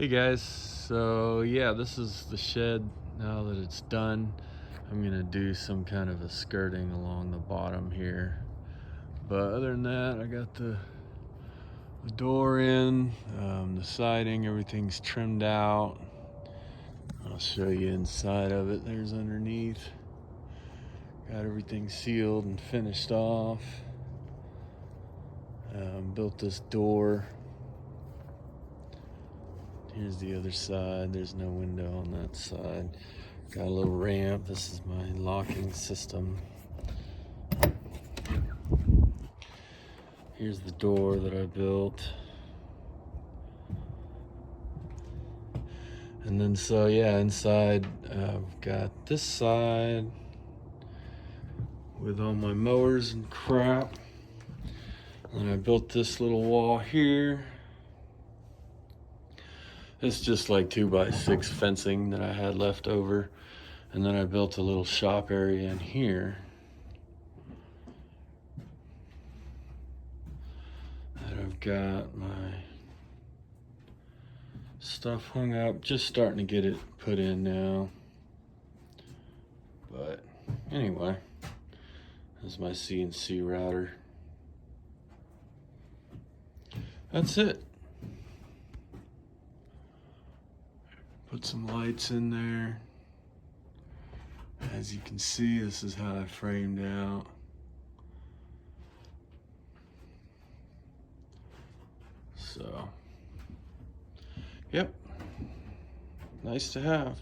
Hey guys, so yeah, this is the shed now that it's done. I'm gonna do some kind of a skirting along the bottom here. But other than that, I got the door in, the siding, everything's trimmed out. I'll show you inside of it. There's underneath. Got everything sealed and finished off. Built this door. Here's the other side. There's no window on that side. Got a little ramp. This is my locking system. Here's the door that I built. And then so yeah, inside I've got this side with all my mowers and crap. And I built this little wall here. It's just like 2x6 fencing that I had left over. And then I built a little shop area in here. That I've got my stuff hung up, just starting to get it put in now. But anyway, this is my CNC router. That's it. Put some lights in there. As you can see, this is how I framed out. So, yep, nice to have.